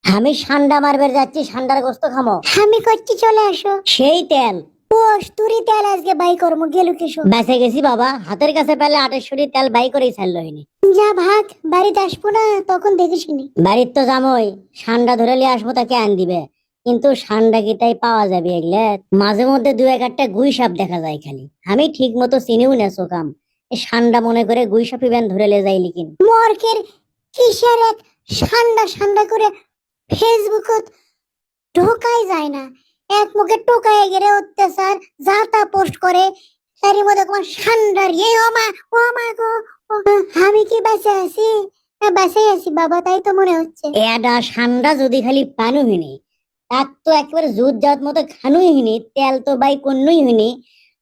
আমি ঠান্ডা মারবে যাচ্ছি, ঠান্ডার গোস্ত খামো। আমি করছি চলে আসো। সেই তেল কস্তুরি তেল আজকে বাই করবো, গেলু কেশো। বেঁচে গেছি বাবা, হাতের কাছে পেলে 28 তেল বাই করেই ছাড়লো হইনি। যা ভাগ, বাড়িতে আসবো না তখন দেখিসনি। বাড়ির তো জামই, ঠান্ডা ধরে নিয়ে আসবো, তাকে আন দিবে। কিন্তু ঠান্ডা কি তাই পাওয়া যাবে এগুলো? মাঝে মধ্যে দু একটা গুই সাপ দেখা যায় খালি, আমি ঠিক মতো চিনিও না চোকাম। এই ঠান্ডা মনে করে গুই সাপি ব্যান ধরে লে যাইলি কিন। মর্কের কিসের এক ঠান্ডা ঠান্ডা করে ফেসবুকত ঢোকাই যায় না। এক মুখে টোকায় গেলে অত্যাচার যা তা পোস্ট করে, তারই মধ্যে তোমার ঠান্ডার ও মা গো, আমি কি বেঁচে আছি? বেঁচে আছি বাবা, তাই তো মনে হচ্ছে। এডা ঠান্ডা যদি খালি পানু হইনি, তার তো একেবারে জুত জাত মতো খানুই হইনি, তেল তো বাই কন্যই হইনি।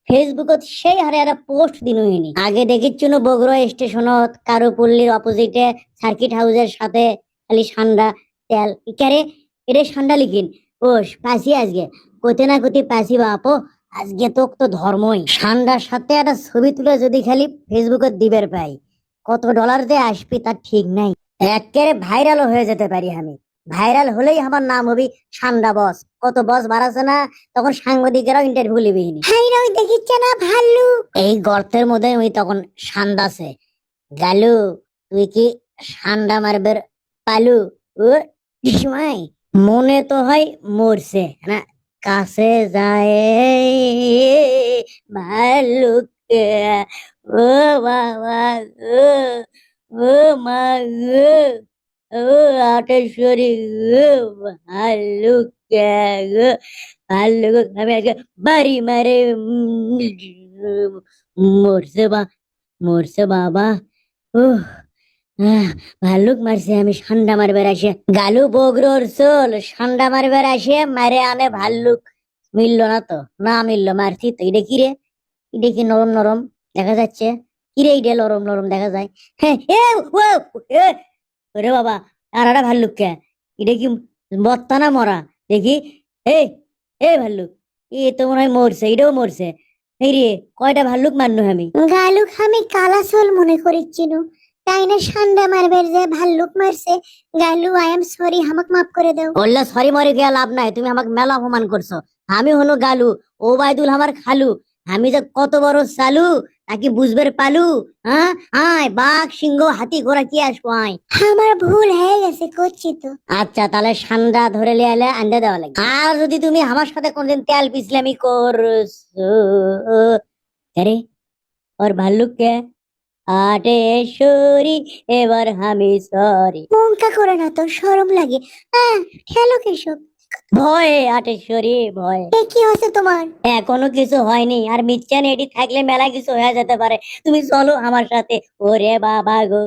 ফেসবুকত সেই হারে একটা পোস্ট দিন হইনি। আগে দেখিচ্ছুনো বগুড়া স্টেশনত কারুপল্লির অপোজিটে সার্কিট হাউসের সাথে খালি ঠান্ডা তেল ইকারে এটা ঠান্ডা লিখিন। ওস পাসি আজকে কোতে না কোতে পাসি বাপো। আজকে তো ধর্মই ঠান্ডার সাথে একটা ছবি তুলে যদি খালি ফেসবুকত দিবের পাই, কত ডলার যে আসবি তার ঠিক নাই। একেবারে ভাইরালও হয়ে যেতে পারি আমি। ভাইরাল হলেই আমার নাম হবি ঠান্ডা বস। কত বস বাড়াছে না, তখন সাংবাদিকেরাও ইন্টারভিউ লিবিনি। হাই রে, ওই দেখিচ্ছে না ভাল্লু? এই গর্তের মধ্যে ওই তখন সান্দাছে গালু, তুই কি ঠান্ডা মারবের পালু? ও সময় মনে তো হয় মরছে না, কাছে যায় ভাল্লুকে। ও বাবা গো, ও মা গো, ও আটেশ্বরী গো, ভাল্লুকে গো, ভাল্লুক আমি আজকে বাড়ি মারে মরছে মরছে বাবা। উহ, ভাল্লুক মারছে, আমি ঠান্ডা মারবার আসে গালু বগরোর চোল ঠান্ডা মারবার আসে মারে আনে ভাল্লুক। মিললো না তো, না মিললো, মারছি তো। এটা কি রে? এটা কি নরম নরম দেখা যাচ্ছে? কি রে এটা নরম নরম দেখা যায়? হ্যাঁ ওরে বাবা, আর একটা ভাল্লুক কে? এটা কি বত্তা না মরা দেখি? এ এ ভাল্লুক, এ তো মনে হয় মরছে, এটাও মরছে। এই রে, কয়টা ভাল্লুক মারনু আমি? গালুক আমি কালাসোল মনে করেছিনু, তাই না ঠান্ডা মারবের যে ভাল্লুক মারছে। গালু আই এম সরি, হামাক মাফ করে দাও। বললে সরি মরে গিয়া লাভ নাই, তুমি আমাকে মেলা অপমান করছো। আমি হলো গালু, ও বাইদুল আমার খালু। আমি যে কত বড় চালু নাকি বুঝবের পালু? হ্যাঁ আয়, বাঘ সিংহ হাতি ঘোড়া কি আসবো আয়। আমার ভুল হয়ে গেছে, করছি তো। আচ্ছা তাহলে ঠান্ডা ধরে লিয়ে এলে আন্ডা দেওয়া লাগবে। আর যদি তুমি আমার সাথে কোনদিন তেল পিছলামি করছো, আরে ওর ভাল্লুক কে আটেশ্বরী, এবার আমি সরি। মনকা করে না তো, শরম লাগে। ঠেলো কেশব। ভয়ে আটেশ্বরী ভয়ে। এ কি হচ্ছে তোমার? এখনো কিছু হয়নি, আর মিথ্যা এটি থাকলে মেলা কিছু হয়ে যেতে পারে। তুমি চলো আমার সাথে, ওরে বাবা গো।